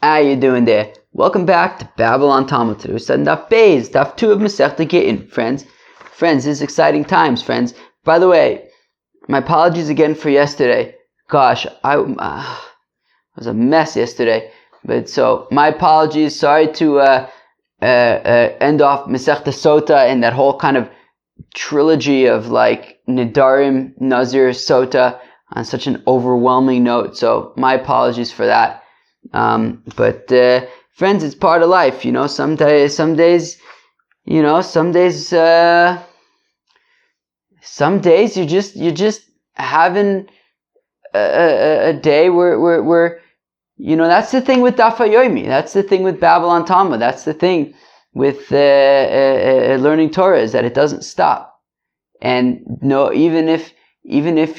How you doing there? Welcome back to Babylon Talmud. Today we're studying Daf Beis, Daf 2 of Masechta Gittin. Friends, this is exciting times, friends. By the way, my apologies again for yesterday. Gosh, I was a mess yesterday. But so, my apologies. Sorry to end off Masechta Sota and that whole kind of trilogy of like Nidarim, Nazir, Sota on such an overwhelming note. So my apologies for that. But friends, it's part of life, you know. Some days, you know, some days you're just having a day where you know, that's the thing with Daf Yomi. That's the thing with Babylon Talmud. That's the thing with learning Torah, is that it doesn't stop. And no, even if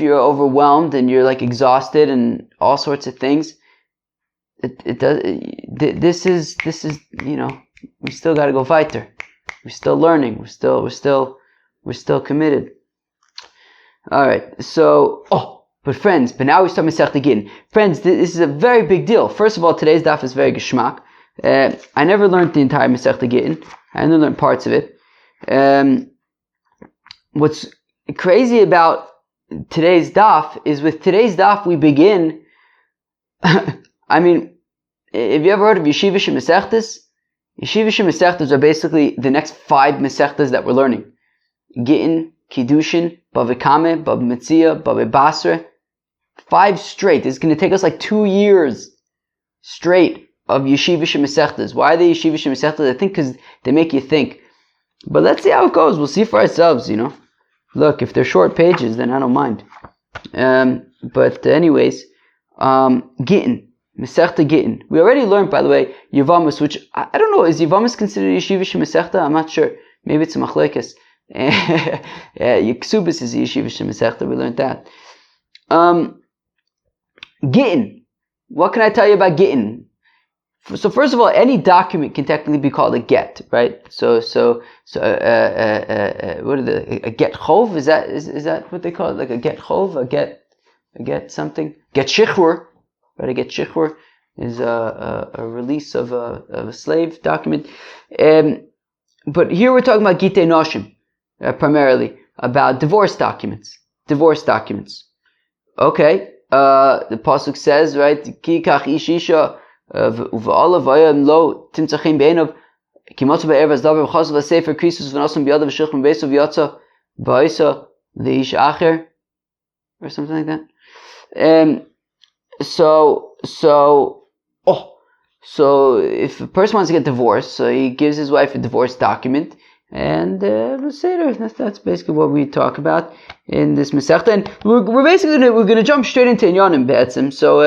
you're overwhelmed and you're like exhausted and all sorts of things, it does. This is you know, we still got to go weiter. We're still learning. We're still committed. All right. So but now we start Masechta Gittin. Friends, this is a very big deal. First of all, today's daf is very geschmack. I never learned the entire Masechta Gittin. I only learned parts of it. What's crazy about today's daf is with today's daf we begin. I mean, have you ever heard of Yeshiva Masechtas? Yeshiva Masechtas are basically the next 5 Masechtas that we're learning. Gittin, Kiddushin, Bava Kame, Bava Metzia, Bava Basra. 5 straight. It's going to take us like 2 years straight of Yeshiva Masechtas. Why are they Yeshiva Masechtas? I think because they make you think. But let's see how it goes. We'll see for ourselves, you know. Look, if they're short pages, then I don't mind. But anyways, Gittin, Masechta Gittin. We already learned, by the way, Yevamos, which I don't know, is Yevamos considered Yeshiva Masechta? I'm not sure. Maybe it's a machlekes. Ksubis is Yeshiva Masechta. We learned that. Gittin. What can I tell you about Gittin? So first of all, any document can technically be called a get, right? So what are a get chov? Is that what they call it? Like a get chov, a get something? Get shichur, right? A get shichur is a release of a slave document. But here we're talking about Gittei Noshim, primarily about divorce documents. Okay. The pasuk says, right? Ki kach ish isha v'alav vayam lo timtzachim be'enov kimotzu be'erev az davar v'chazav v'sefer krisus v'nasim b'yadav v'shilchim b'esav v'yatza ba'isa le'ish acher, or something like that. So if a person wants to get divorced, so he gives his wife a divorce document, and that's basically what we talk about in this Masechta. And we're basically going to jump straight into Inyanim Be'etzim. So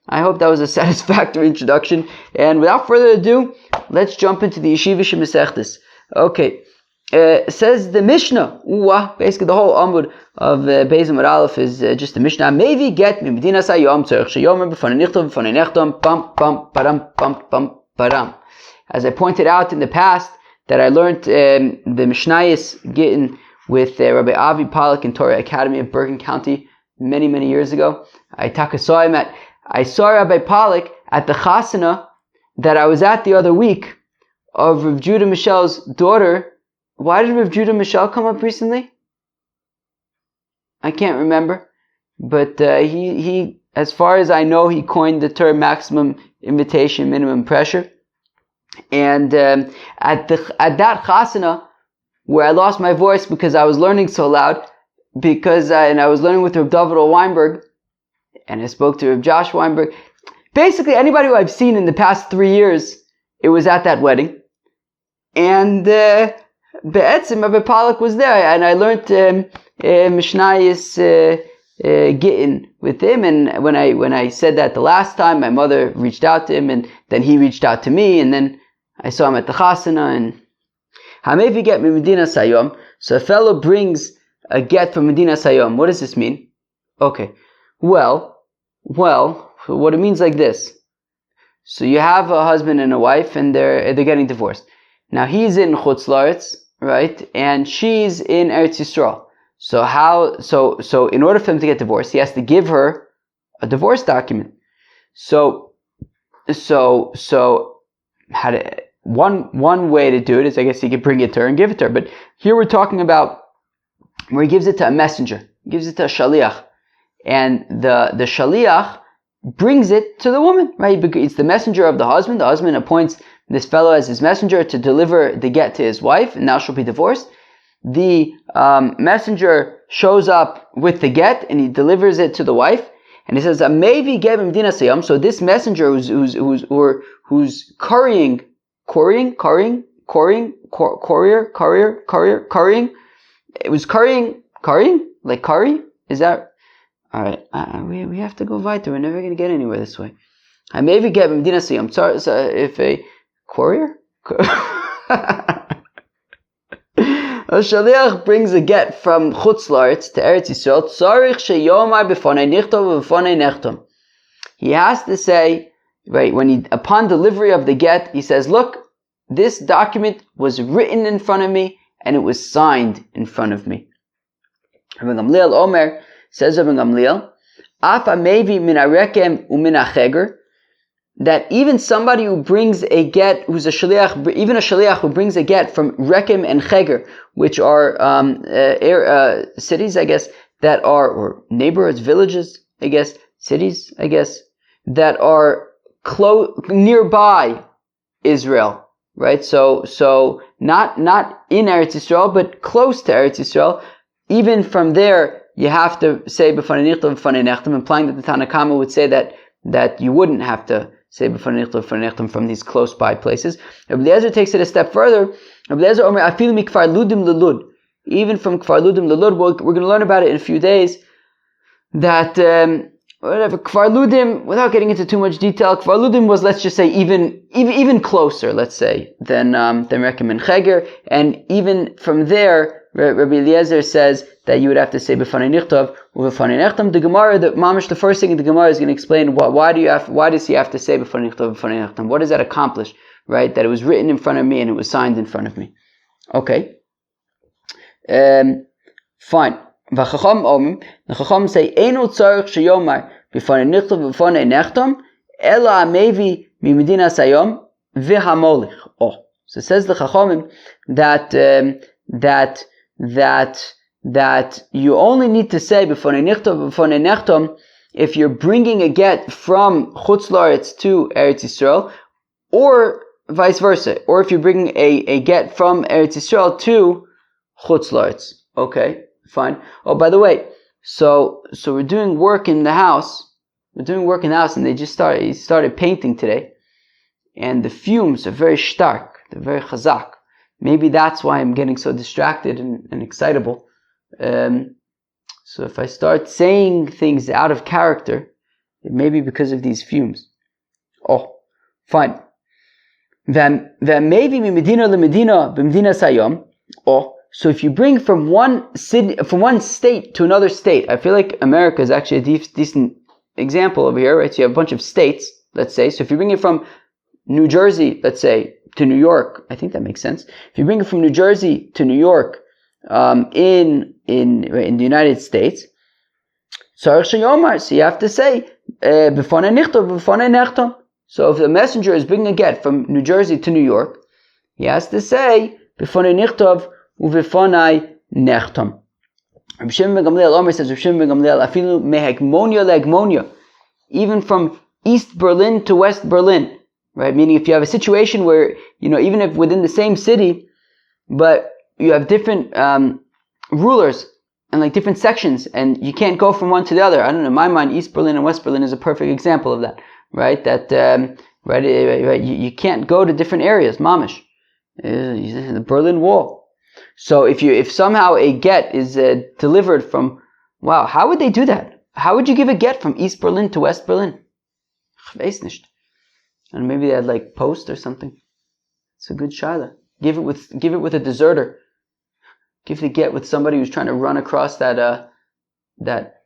I hope that was a satisfactory introduction. And without further ado, let's jump into the Yeshiva Masechtas. Okay. Says the Mishnah. Basically the whole Amud of Beis Amud Aleph is just the Mishnah. Maybe get me Medina Sayom Tzarech Sheyomer B'fanei Nichtav B'fanei Nechtam Pam Pam Param Pam Pam Param. As I pointed out in the past, that I learned the Mishnayos Gittin with Rabbi Avi Pollack in Torah Academy of Bergen County many years ago. I saw Rabbi Pollack at the chasana that I was at the other week of Rav Judah Michel's daughter. Why did Rav Judah Michel come up recently? I can't remember. But he, as far as I know, he coined the term maximum invitation, minimum pressure. And at that chasana, where I lost my voice because I was learning so loud, and I was learning with Rav David Weinberg, and I spoke to Rav Josh Weinberg. Basically, anybody who I've seen in the past 3 years, it was at that wedding. And Be'etzim, Rabbi Pollack was there, and I learned Mishnayos Gittin with him. And when I said that the last time, my mother reached out to him, and then he reached out to me, and then I saw him at the chasana. And Hamevi get me Medina Sayom. So a fellow brings a get from Medina Sayom. What does this mean? Okay, well, what it means like this. So you have a husband and a wife, and they're getting divorced. Now he's in Chutz La'aretz, right? And she's in Eretz Yisrael. So in order for him to get divorced, he has to give her a divorce document. So one way to do it is, I guess, he could bring it to her and give it to her. But here we're talking about where he gives it to a messenger, he gives it to a shaliach, and the shaliach brings it to the woman, right? It's the messenger of the husband. The husband appoints this fellow as his messenger to deliver the get to his wife, and now she'll be divorced. The messenger shows up with the get, and he delivers it to the wife, and he says, "Amevi gebim dina sayam." So this messenger who's currying. It was currying, like curry. Is that? All right, we have to go weiter. We're never going to get anywhere this way. I maybe get him dinner. I'm sorry. If a courier, a shaliach brings a get from Chutz La'aretz to Eretz Yisrael. Tzarich sheyomar b'fonei nichtov v'fonei nechtom. He has to say, right, upon delivery of the get, he says, "Look, this document was written in front of me and it was signed in front of me." Rabbi Gamliel Omer. Says Rabbi Gamliel, "Afa mevi min harekem umin hacheger," that even somebody who brings a get, who's a shaliach, even a shaliach who brings a get from rekem and cheger, which are cities, I guess, that are, or neighborhoods, villages, I guess, cities, I guess, that are nearby Israel, right? So not in Eretz Yisrael, but close to Eretz Yisrael. Even from there, you have to say b'fanei nichtav b'fanei nechtam, implying that the Tanna Kama would say that you wouldn't have to say b'fanei nichtav b'fanei nechtam from these close by places. Rabbi Eliezer takes it a step further. Rabbi Eliezer Omer afil mikfar ludim lelud, even from kfar ludim lelud. We're going to learn about it in a few days. That kfar ludim, without getting into too much detail, kfar ludim was, let's just say, even closer, let's say, than Rekem and Cheger, and even from there, Rabbi Eliezer says that you would have to say b'fanei nichtav u'b'fanei nechtam. The Gemara, the first thing in the Gemara is going to explain why does he have to say b'fanei nichtav u'b'fanei nechtam? What does that accomplish? Right? That it was written in front of me and it was signed in front of me. Okay. Fine. The Chacham say Eino tzarich sheyomar b'fanei nichtav u'b'fanei nechtam ela amevi mimedina sayom v'hamolich. Oh, so says the Chachamim that you only need to say b'fonei nichtav b'fonei nechtam if you're bringing a get from Chutz La'aretz to Eretz Yisrael, or vice versa, or if you're bringing a get from Eretz Yisrael to Chutz La'aretz. Okay, fine. Oh, by the way, so we're doing work in the house. And they just started painting today, and the fumes are very stark. They're very chazak. Maybe that's why I'm getting so distracted and excitable. So if I start saying things out of character, it may be because of these fumes. Oh, fine. Maybe medina lemedina b'medina sayom. Oh, so if you bring from one state to another state, I feel like America is actually a decent example over here, right? So you have a bunch of states, let's say. So if you bring it from New Jersey, let's say, to New York, I think that makes sense. If you bring it from New Jersey to New York, in the United States, so you have to say b'fonei nichtav b'fonei nechtam. So if the messenger is bringing a get from New Jersey to New York, he has to say b'fonei nichtav u'b'fonei nechtam. Rabbi Shimon ben Gamliel Omer says, Rabbi Shimon ben Gamliel afilu mehegmonia leegmonia, even from East Berlin to West Berlin. Right, meaning if you have a situation where, even if within the same city, but you have different rulers and like different sections, and you can't go from one to the other. I don't know, in my mind, East Berlin and West Berlin is a perfect example of that. Right, you can't go to different areas, mamish, the Berlin Wall. So if somehow a get is delivered from, wow, how would they do that? How would you give a get from East Berlin to West Berlin? Weiß nicht. And maybe they had like post or something. It's a good shaila. Give it with a deserter. Give the get with somebody who's trying to run across that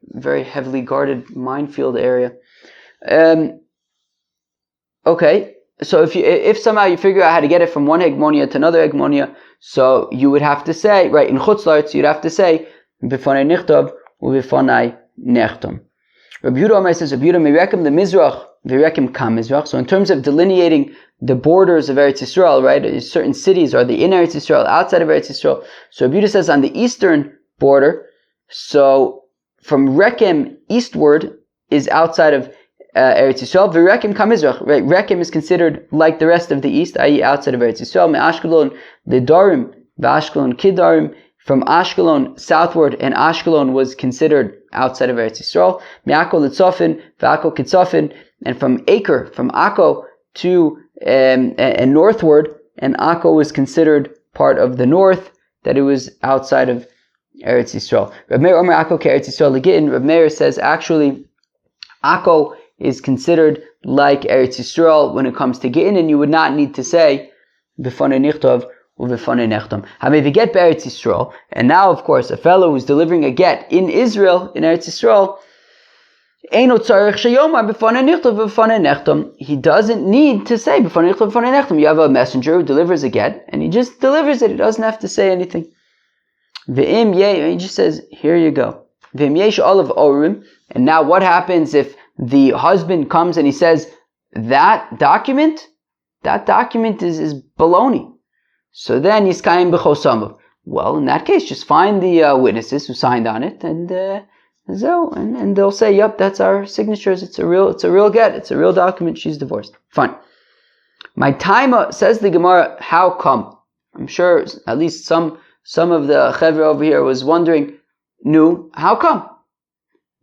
very heavily guarded minefield area. Okay, so if somehow you figure out how to get it from one hegemonia to another hegemonia, so you would have to say, right, in Chutz La'aretz, you'd have to say b'fonei nichtav u'b'fonei nechtam. Rabbi Yehuda Amar says, Rabbi Yehuda Merekim the Mizrach, Virekim Kam Mizrach. So in terms of delineating the borders of Eretz Yisrael, right, certain cities are the in Eretz Yisrael, outside of Eretz Yisrael. So Rabbi Yehuda says on the eastern border, so from Rekem eastward is outside of Eretz Yisrael. Virekim Kam Mizrach. Right, Rekem is considered like the rest of the east, i.e. outside of Eretz Yisrael. Me Ashkelon the Darim, Vashkelon Kidarim. From Ashkelon southward, and Ashkelon was considered outside of Eretz Yisrael. Me'Akko Litzofin, V'Akko Kitzofin, and from Acre, from Akko to and northward, and Akko was considered part of the north, that it was outside of Eretz Yisrael. Reb Meir Omer Akko Eretz Yisrael Gittin. Reb Meir says actually Akko is considered like Eretz Yisrael when it comes to Gittin, and you would not need to say B'fanei Nichtov Hamevi get Eretz Yisrael, and now of course a fellow who's delivering a get in Israel, in Eretz Yisrael, he doesn't need to say you have a messenger who delivers a get, and he just delivers it. He doesn't have to say anything. He just says, here you go. And now what happens if the husband comes and he says, that document is baloney? So then Yiskayim b'chosamav. Well, in that case, just find the witnesses who signed on it, and they'll say, "Yep, that's our signatures. It's a real get. It's a real document. She's divorced." Fine. My taima, says the Gemara, how come? I'm sure at least some of the chevra over here was wondering, no, how come?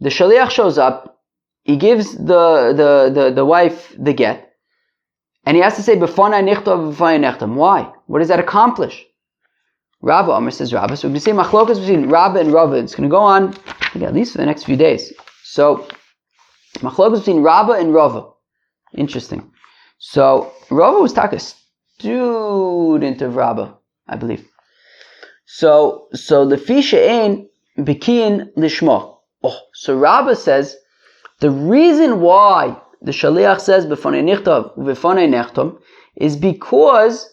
The shaliach shows up, he gives the wife the get. And he has to say, B'fanai nichtov, b'fanai nechtam. Why? What does that accomplish? Rabba, Amr says Rabba. So we're going to see machlokas between Rabba and Rava. It's going to go on, at least for the next few days. So, machlokas between Rabba and Rava. Interesting. So, Rava was a student of Rabba, I believe. So lefi she'ein bikiyin lishma. So Rabba says, the reason why the shaliach says b'fanei nichtav u'b'fanei nechtam is because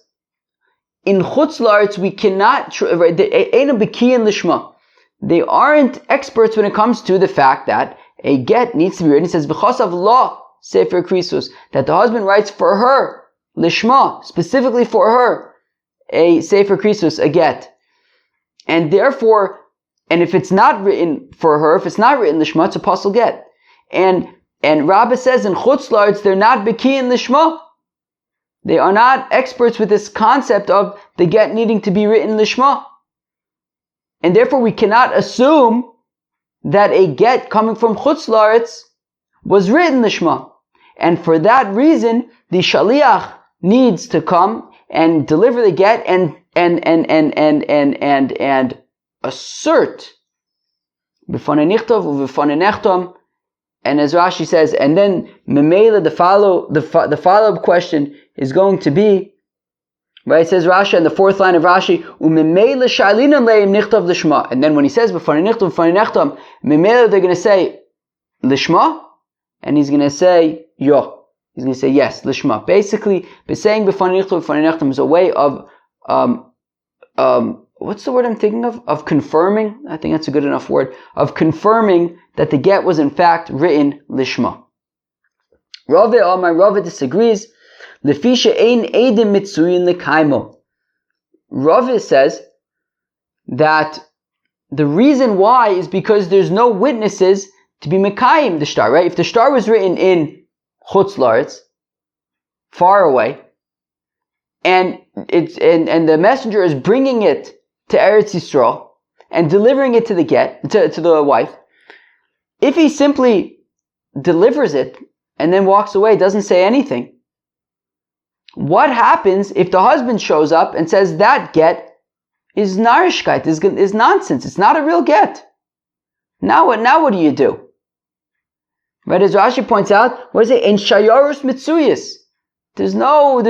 in chutz la'aretz we cannot eina b'kiyin lishma. They aren't experts when it comes to the fact that a get needs to be written. It says v'chasav la sefer krisus, that the husband writes for her lishma, specifically for her, a sefer krisus, a get, and therefore, and if it's not written for her, if it's not written lishma, it's a pasul get. And Rabbah says in chutz la'aretz they're not bekiyin lishma. They are not experts with this concept of the get needing to be written lishma. And therefore we cannot assume that a get coming from chutz la'aretz was written lishma. And for that reason, the shaliach needs to come and deliver the get and assert b'fanei nichtav u'b'fanei nechtam. And as Rashi says, and then Memela, the follow-up question is going to be, right? It says Rashi in the fourth line of Rashi, Memela shalinan leim nichtav lishma. And then when he says b'fanei nichtav b'fanei nechtam, Memela they're going to say lishma, and he's going to say yo. He's going to say yes, lishma. Basically, saying b'fanei nichtav b'fanei nechtam is a way of what's the word I'm thinking of? Of confirming. I think that's a good enough word. Of confirming that the get was in fact written lishma. Rava disagrees. Lefisha ein edim mitzuyin lekaimo. Rava says that the reason why is because there's no witnesses to be mekayim the shtar, right? If the shtar was written in chutz la'aretz, far away, and the messenger is bringing it to Eretz Yisrael and delivering it to the get to the wife, if he simply delivers it and then walks away, doesn't say anything, what happens if the husband shows up and says that get is narishkeit, is nonsense, it's not a real get? Now what do you do? Right, as Rashi points out, what is it? In shayarus mitzuyis. There's no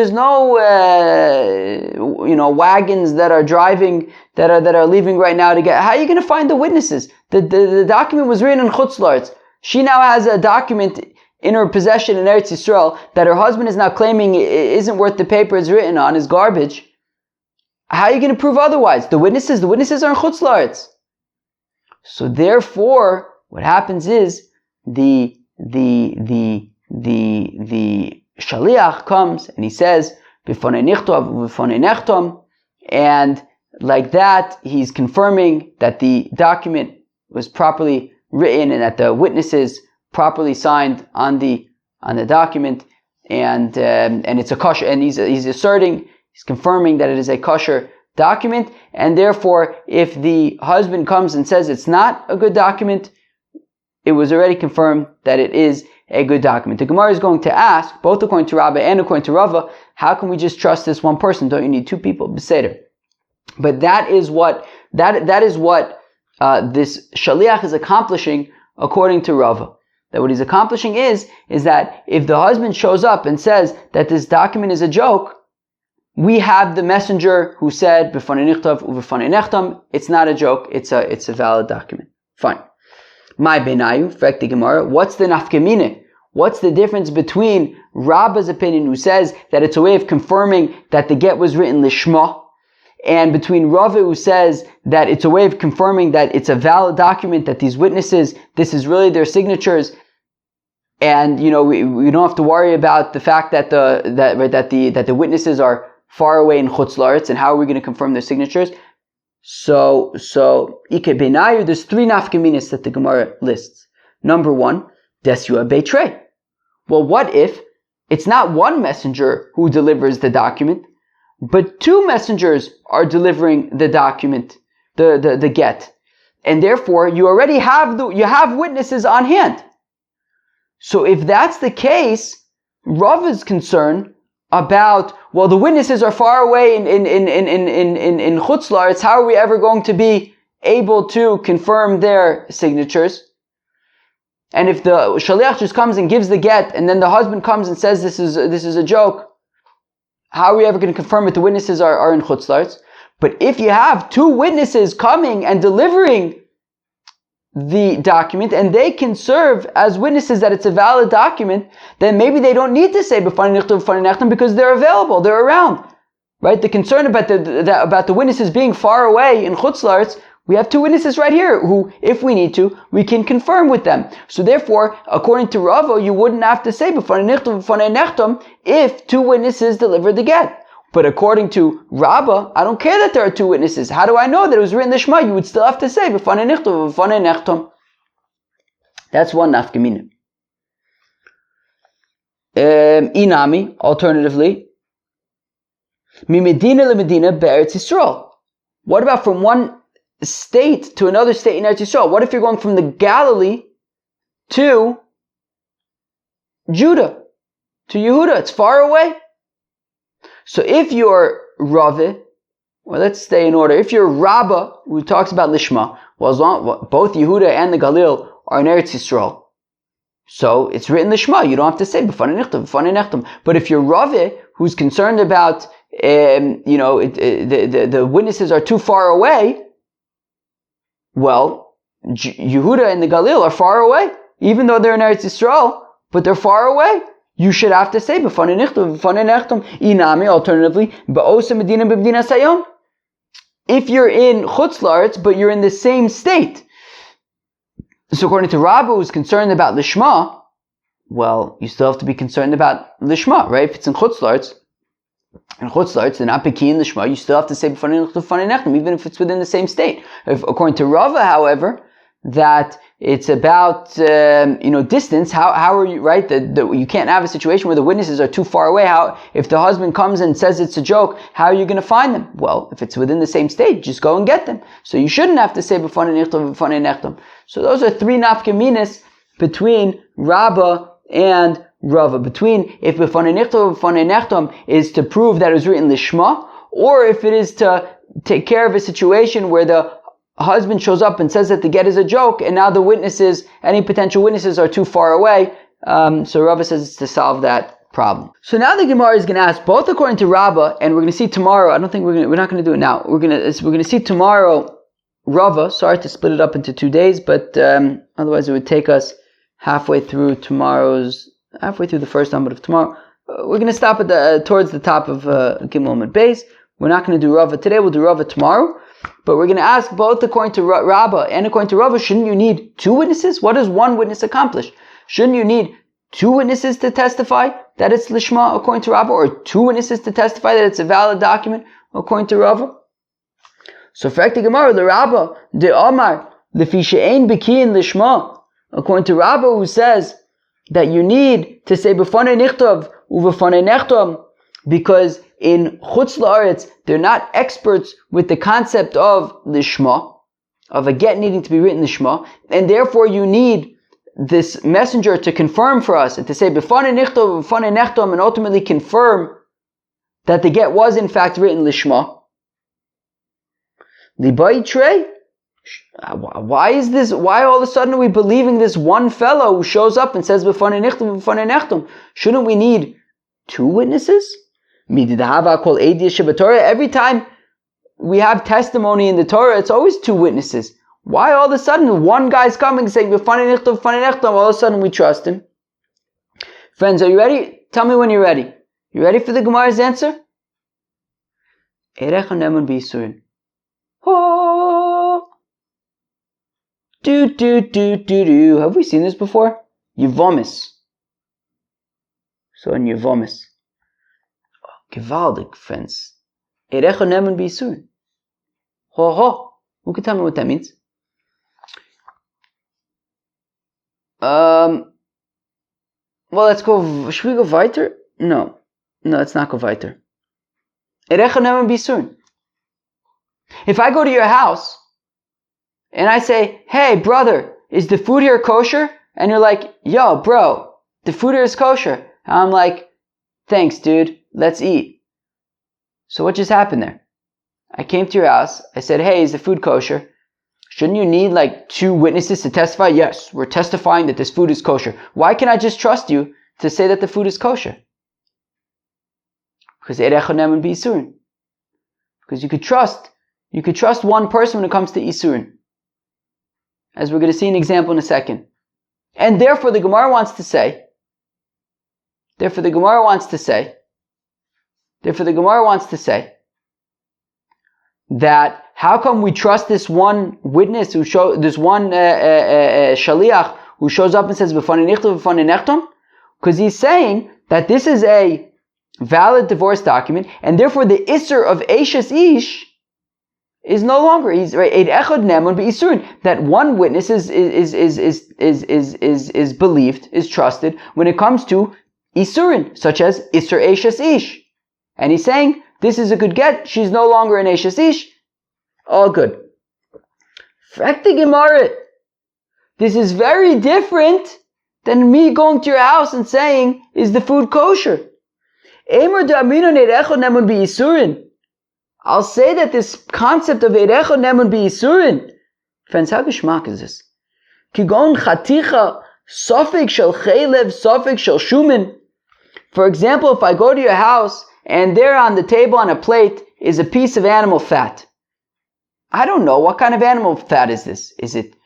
wagons that are driving, that are leaving right now to get. How are you going to find the witnesses? The document was written in chutz la'aretz. She now has a document in her possession in Eretz Yisrael that her husband is now claiming isn't worth the paper it's written on, is garbage. How are you going to prove otherwise? The witnesses are in chutz la'aretz. So therefore, what happens is the shaliach comes and he says, "B'fonei nichtov u'b'fonei nechtom," and like that, he's confirming that the document was properly written and that the witnesses properly signed on the document, and it's a kosher. And he's confirming that it is a kosher document. And therefore, if the husband comes and says it's not a good document, it was already confirmed that it is a good document. The Gemara is going to ask, both according to Rabbi and according to Rava, how can we just trust this one person? Don't you need two people? Beseder. But that is what this shaliach is accomplishing according to Rava. That what he's accomplishing is that if the husband shows up and says that this document is a joke, we have the messenger who said b'fonei nichtav u'b'fonei nechtam. It's not a joke. It's a valid document. Fine. My benayu, fact the Gemara. What's the nafkamine? What's the difference between Rabba's opinion, who says that it's a way of confirming that the get was written lishma, and between Rava, who says that it's a way of confirming that it's a valid document, that these witnesses, this is really their signatures, and we don't have to worry about the fact that the witnesses are far away in Chutz La'aretz, and how are we going to confirm their signatures? So Ike Benayu, there's three nafkaminas that the Gemara lists. Number one, Desua Beitrei. Well, what if it's not one messenger who delivers the document, but two messengers are delivering the document, the get, and therefore you already have witnesses on hand. So if that's the case, Rav is concerned about, well, the witnesses are far away in Chutz La'aretz. How are we ever going to be able to confirm their signatures? And if the shaliach just comes and gives the get, and then the husband comes and says this is a joke, how are we ever going to confirm if the witnesses are in Chutz La'aretz? But if you have two witnesses coming and delivering the document, and they can serve as witnesses that it's a valid document, then maybe they don't need to say b'fonei nichtav u'b'fonei nechtam, because they're available, they're around, right? The concern about the witnesses being far away in Chutz La'aretz, we have two witnesses right here who, if we need to, we can confirm with them. So therefore, according to Rava, you wouldn't have to say b'fonei nichtav u'b'fonei nechtam if two witnesses deliver the get. But according to Rabba, I don't care that there are two witnesses. How do I know that it was written lishma? You would still have to say b'fonei nichtav u'b'fonei nechtam. That's one nafkamina. Inami, alternatively, mi medina le medina be'eretz Yisrael. What about from one state to another state in Eretz Yisrael? What if you're going from the Galilee to Judah, to Yehuda? It's far away. So if you're Rave, well, let's stay in order. If you're Rabba, who talks about Lishma, both Yehuda and the Galil are in Eretz Yisrael, so it's written Lishma. You don't have to say b'fonei nichtav, b'fonei nechtam. But if you're Rave, who's concerned about, the witnesses are too far away, well, Yehuda and the Galil are far away, even though they're in Eretz Yisrael, but they're far away. You should have to say b'fonei nichtav, b'fonei nechtam. Inami, alternatively, ba'osa medina b'medina sayom. If you're in Chutz La'aretz, but you're in the same state. So according to Rabba, who's concerned about Lishma, well, you still have to be concerned about Lishma, right? If it's in Chutz La'aretz, they're not Peki in Lishma, you still have to say b'fonei nichtav, b'fonei nechtam, even if it's within the same state. According to Rava, however, that it's about distance. How are you, right? You can't have a situation where the witnesses are too far away. How, if the husband comes and says it's a joke, how are you going to find them? Well, if it's within the same state, just go and get them. So you shouldn't have to say b'fonei nichtav, b'fonei nechtam. So those are three nafkaminas between Rabba and Rava. Between if b'fonei nichtav, b'fonei nechtam is to prove that it was written lishma, or if it is to take care of a situation where the husband shows up and says that the get is a joke, and now the witnesses, any potential witnesses, are too far away. So Rava says it's to solve that problem. So now the Gemara is going to ask, both according to Rava, and we're going to see tomorrow. I don't think we're not going to do it now. We're going to see tomorrow Rava. Sorry to split it up into 2 days, but otherwise it would take us halfway through the first Amud of tomorrow. We're going to stop at towards the top of Gimel Amud Beis. We're not going to do Rava today. We'll do Rava tomorrow. But we're going to ask both according to Rabbah and according to Rava, shouldn't you need two witnesses? What does one witness accomplish? Shouldn't you need two witnesses to testify that it's Lishma according to Rabbah, or two witnesses to testify that it's a valid document according to Rava? So for the Gemara, the Rabbah, the Omar, the Fishe'ain Bekiyin Lishma, according to Rabbah, who says that you need to say B'fanei Nichtov U'B'fanei Nechtom, because in Chutz La'aretz, they're not experts with the concept of Lishma, of a get needing to be written Lishma, and therefore you need this messenger to confirm for us, and to say B'fanei Nichtov U'B'fanei Nechtom, and ultimately confirm that the get was in fact written Lishma. Libai Trey? Why is this? Why all of a sudden are we believing this one fellow who shows up and says B'fanei Nichtum, B'fanei Nechtum? Shouldn't we need two witnesses? Every time we have testimony in the Torah, it's always two witnesses. Why all of a sudden one guy's coming saying B'fanei Nichtum, B'fanei Nechtum? All of a sudden we trust him. Friends, are you ready? Tell me when you're ready. You ready for the Gemara's answer? Have we seen this before? Yevomis. So in Yevomis. Gewaldig, friends. Erecha nemen b'isurin. Who can tell me what that means? Well, let's go. Should we go weiter? No, let's not go weiter. Erecha nemen b'isurin. If I go to your house and I say, hey brother, is the food here kosher? And you're like, yo bro, the food here is kosher. And I'm like, thanks dude, let's eat. So what just happened there? I came to your house, I said, hey, is the food kosher? Shouldn't you need like two witnesses to testify? Yes, we're testifying that this food is kosher. Why can't I just trust you to say that the food is kosher? Because erecha nemen b'isurin. Because you could trust one person when it comes to isurin, as we're going to see an example in a second. And therefore the Gemara wants to say that how come we trust this one witness shaliach who shows up and says B'fanei Nichtum, B'fanei Nechtom? Because he's saying that this is a valid divorce document, and therefore the isser of Eishes Ish is no longer, he's right, that one witness is believed, is trusted when it comes to isurin, such as Isser Eishes Ish. And he's saying, this is a good get, she's no longer an Eishes Ish. All good. This is very different than me going to your house and saying, is the food kosher? I'll say that this concept of Erecha Nemun B'Yisurin, friends, how geschmack is this? Kigon Chaticha, Sofik Shel Chelev, Sofik Shel Shumin. For example, if I go to your house and there on the table on a plate is a piece of animal fat. I don't know, what kind of animal fat is this? Is it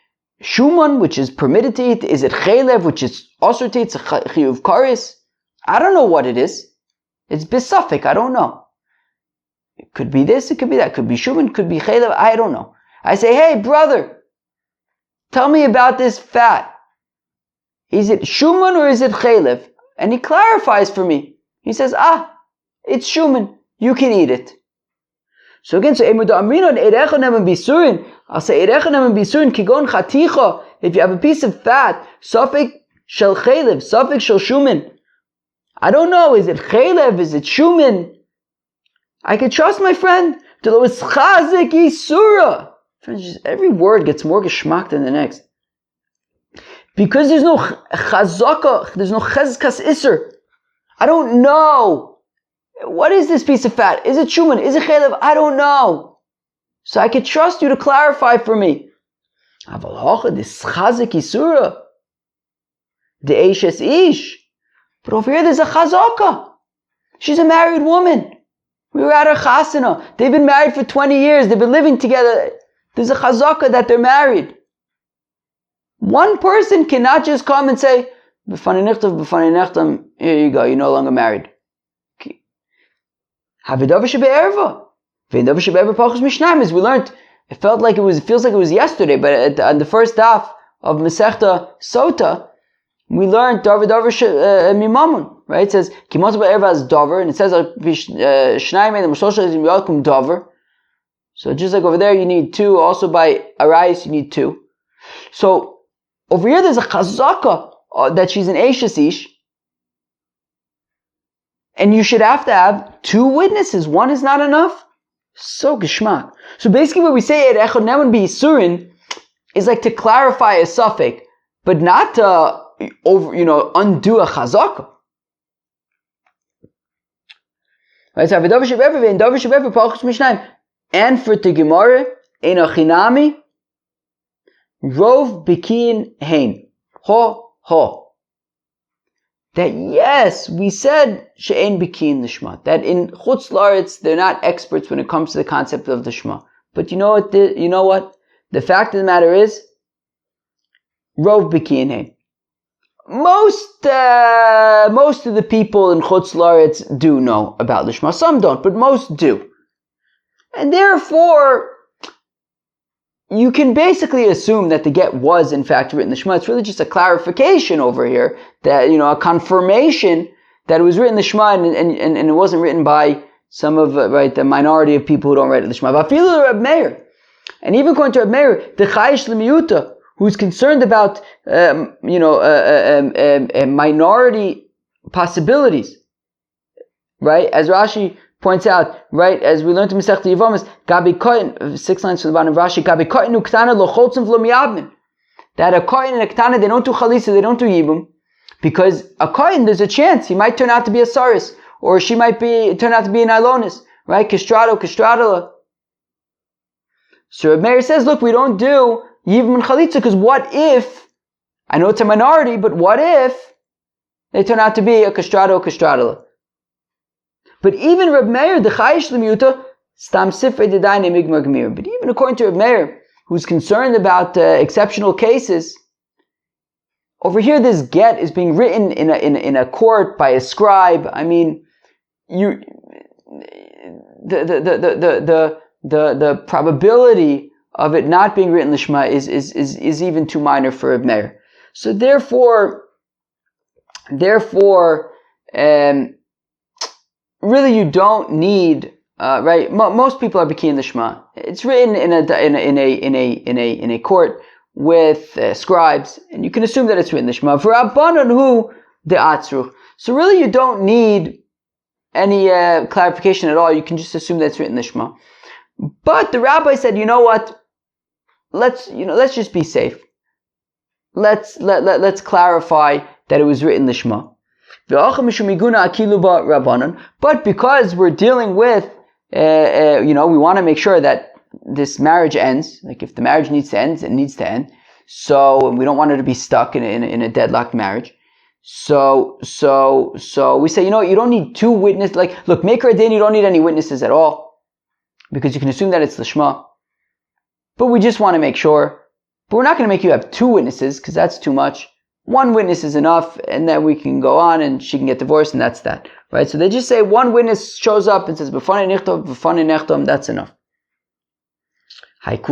Shuman, which is permitted to eat? Is it Chelev, which is also to eat? It's a Chiyuv Karis? I don't know what it is. It's Bisafik, I don't know. It could be this, it could be that, it could be Shuman, it could be Chelev, I don't know. I say, hey brother, tell me about this fat. Is it Shuman or is it Chelev? And he clarifies for me. He says, it's Shuman, you can eat it. So again, I'll say Erecha Nemen B'Yisurin, Kigon Chaticha, if you have a piece of fat, Sofik Shel Chelev, Sofik Shel Shuman. I don't know, is it Chelev, is it Shuman? I can trust my friend. Friends, just every word gets more geschmack than the next. Because there's no chazaka, there's no chezkas iser. I don't know. What is this piece of fat? Is it shuman? Is it chelev? I don't know. So I can trust you to clarify for me. Aval hocha, this chazik isura. The eishes ish. But over here there's a chazaka. She's a married woman. We were at her chasana. They've been married for 20 years. They've been living together. There's a chazaka that they're married. One person cannot just come and say, B'fanei Nechtam, here you go, you're no longer married. Havidav shebe'erva. As we learned, it feels like it was yesterday, but on the first daf of Masechta Sota, we learned Davar Mimamun, right? It says Kimot Ba'ervaz Davar, and it says Shnaim and Moshoshah Yakum Davar. So just like over there, you need two. Also by Arayis, you need two. So over here, there's a chazaka that she's an Eishes Ish, and you should have to have two witnesses. One is not enough. So geschmack. So basically, what we say at Echad Neman B'Yisurin is like to clarify a suffix, but not to undo a chazaka. Right? So Davar Shebever and Davar Shebever Palchus Mishnayim, and for the Gemara in a Chinami, Rov Bikin Hein. Ho. That yes, we said She'en Bikin the Shema. That in Chutz La'aretz, they're not experts when it comes to the concept of the Shema. But you know what? The fact of the matter is, Rov Bikin Hein. Most of the people in Chutz La'aretz do know about the Shema. Some don't, but most do. And therefore, you can basically assume that the get was in fact written in the Shema. It's really just a clarification over here, that, a confirmation that it was written in the Shema and it wasn't written by some of, the minority of people who don't write in the Shema. But Reb Meir, and even according to Reb Meir, the Chayish L'miyuta, who's concerned about, minority possibilities, right? As Rashi points out, right, as we learned in Masechta Yevamis, Gabi Kohen, 6 lines from the bottom of Rashi, Gabi Kohen uktana lo choltzim v'lo miyabnim. That a Kohen and a Ktana, they don't do Chalisa, they don't do Yibum, because a Kohen, there's a chance he might turn out to be a Saris, or she might turn out to be an Ilonis, right? Kistradala. So Reb Meir says, look, we don't do Yibum and Chalitza, because what if, I know it's a minority, but what if they turn out to be a Kistradala? But even Reb Meir, the Chayish L'miyuta, Stam Sifrei D'Dayin Migmar Gemir. But even according to Reb Meir, who's concerned about exceptional cases, over here this get is being written in a court by a scribe. I mean, the probability of it not being written Lishma is even too minor for Reb Meir. So therefore, really, you don't need, right? Most people are B'ki in the Shema. It's written in a court with scribes, and you can assume that it's written in the Shema. For Rabbanan hu the Atzruch. So really, you don't need any clarification at all. You can just assume that it's written in the Shema. But the rabbi said, you know what? Let's just be safe. Let's clarify that it was written in the Shema. But because we're dealing with, we want to make sure that this marriage ends. Like if the marriage needs to end, it needs to end. So we don't want her to be stuck in a deadlocked marriage. So we say, you don't need two witnesses. Like, look, make her a din, you don't need any witnesses at all, because you can assume that it's the Shema. But we just want to make sure. But we're not going to make you have two witnesses, because that's too much. One witness is enough, and then we can go on and she can get divorced, and that's that. Right? So they just say one witness shows up and says, B'fanei nechtom, that's enough. But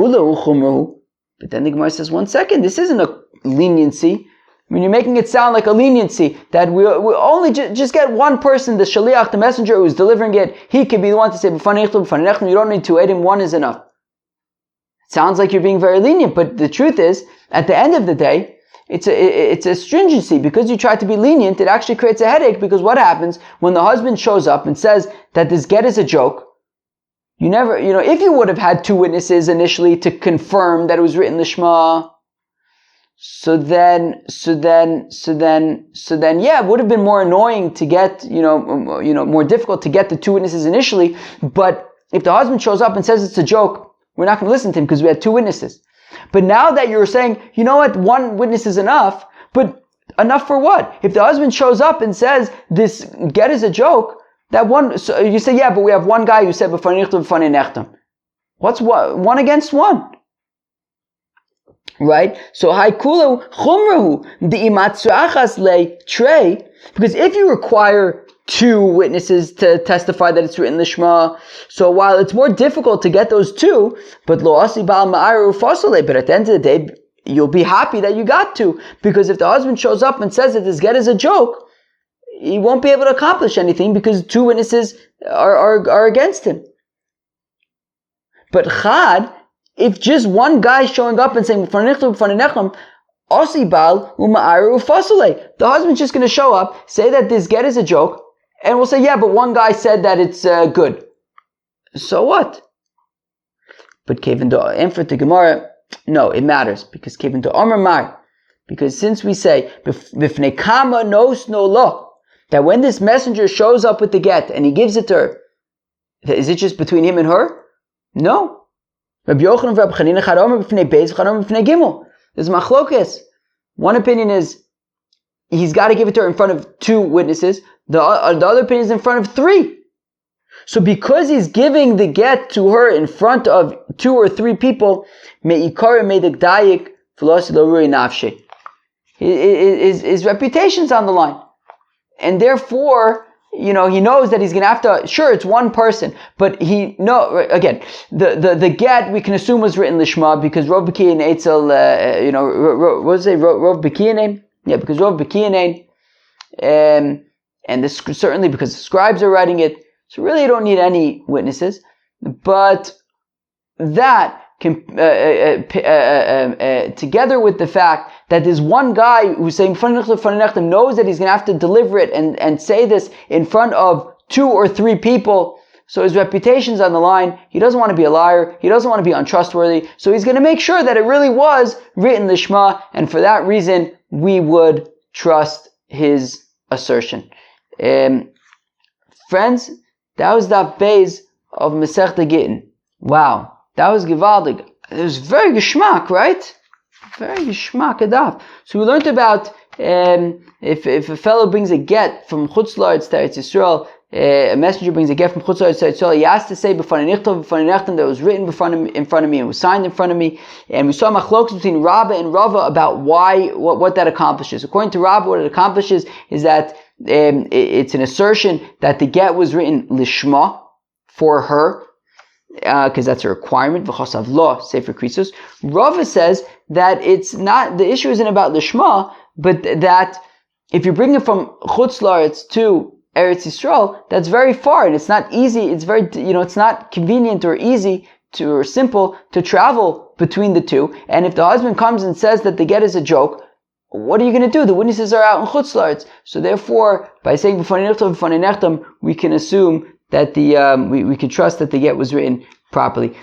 then the Gemara says, 1 second, this isn't a leniency. I mean, you're making it sound like a leniency, that we only just get one person, the shaliach, the messenger who's delivering it, he could be the one to say, B'fanei nechtom, you don't need two edim, one is enough. It sounds like you're being very lenient, but the truth is, at the end of the day, it's a stringency. Because you try to be lenient, it actually creates a headache, because what happens when the husband shows up and says that this get is a joke? You never, if you would have had two witnesses initially to confirm that it was written the Shema, so then, yeah, it would have been more annoying to get, more difficult to get the two witnesses initially. But if the husband shows up and says it's a joke, we're not going to listen to him because we had two witnesses. But now that you're saying, you know what, one witness is enough, but enough for what? If the husband shows up and says this get is a joke, that one, so you say, yeah, but we have one guy who said b'fanei nechtam. What's one against one? Right? So haikulu chumrahu the imatzuachas le trey, because if you require two witnesses to testify that it's written lishma. So while it's more difficult to get those two, but lo asi bal ma'aru fasole, but at the end of the day, you'll be happy that you got two, because if the husband shows up and says that this get is a joke, he won't be able to accomplish anything because two witnesses are against him. But chad, if just one guy is showing up and saying Osibal uma'aru fasole, the husband's just going to show up, say that this get is a joke, and we'll say, yeah, but one guy said that it's good. So what? But Kevin to answer to Gemara, no, it matters, because Kevin to Amar Mar, because since we say b'fnei kama nos no lo, that when this messenger shows up with the get and he gives it to her, is it just between him and her? No. Rabbi Yochanan and Rabbi Chanina chad omer b'fnei beis, chad omer b'fnei gimel. There's machlokes. One opinion is he's got to give it to her in front of two witnesses. The other opinion is in front of three. So because he's giving the get to her in front of two or three people, me'ikara me'dekdayik v'losi lo rui nafshi. His reputation's on the line. And therefore, he knows that he's going to have to, sure, it's one person, but again, the get we can assume was written lishma because Rov B'Kiyan Eitzel, what does it say, Rov B'Kiyan? Yeah, because Rov B'Kiyan, and this certainly because the scribes are writing it, so really you don't need any witnesses, but that can, together with the fact that there's one guy who's saying knows that he's going to have to deliver it and say this in front of two or three people, so his reputation's on the line. He doesn't want to be a liar. He doesn't want to be untrustworthy. So he's going to make sure that it really was written lishma, and for that reason, we would trust his assertion. Friends, that was that base of Masechta Gittin. Wow. That was gewaldig. It was very geschmack, right? Very geschmack adaf. So we learned about if a fellow brings a get from Chutz La'aretz to Eretz Yisrael, a messenger brings a get from Chutz La'aretz to Eretz Yisrael, he has to say that was written in front of me and was signed in front of me. And we saw machlokes between Rabba and Rava about what that accomplishes. According to Rabba, what it accomplishes is that it's an assertion that the get was written lishma for her, because that's a requirement. V'chosav law, Sefer Krisos. Rava says that it's not, the issue isn't about lishma, but that if you bring it from Chutz La'aretz to Eretz Yisrael, that's very far, and it's not easy. It's very, it's not convenient or easy or simple to travel between the two. And if the husband comes and says that the get is a joke, what are you going to do? The witnesses are out in Chutz La'aretz. So therefore, by saying b'fanei nechtam, we can assume that we can trust that the get was written properly.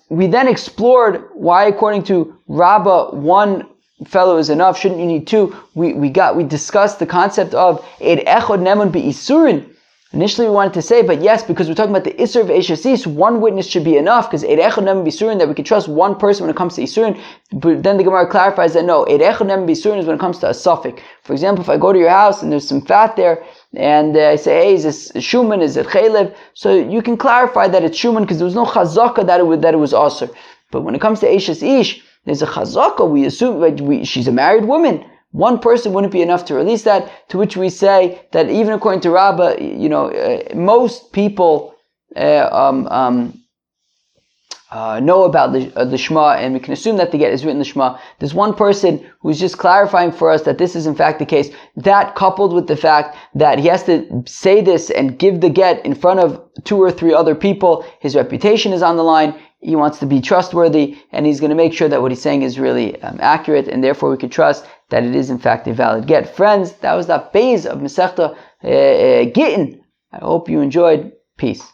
We then explored why, according to Rabbah, one fellow is enough. Shouldn't you need two? We discussed the concept of Eid Echad Nemun Be'isurin. Initially we wanted to say, but yes, because we're talking about the Isur V'Eshasis, one witness should be enough, because Eid Echad Nemun Be'isurin, that we can trust one person when it comes to Isurin. But then the Gemara clarifies that no, Eid Echad Nemun Be'isurin is when it comes to a suffix. For example, if I go to your house and there's some fat there, and I say, hey, is this Shuman, is it Chaylev? So you can clarify that it's Shuman because there was no chazaka that it was Asr. But when it comes to Eishes Ish, there's a chazaka, we assume she's a married woman. One person wouldn't be enough to release that, to which we say that even according to Rabbah, most people know about the Shema, and we can assume that the get is written the Shema. There's one person who's just clarifying for us that this is in fact the case. That coupled with the fact that he has to say this and give the get in front of two or three other people, his reputation is on the line, he wants to be trustworthy, and he's going to make sure that what he's saying is really accurate, and therefore we can trust that it is in fact a valid get. Friends, that was that base of Masechta Gittin. I hope you enjoyed. Peace.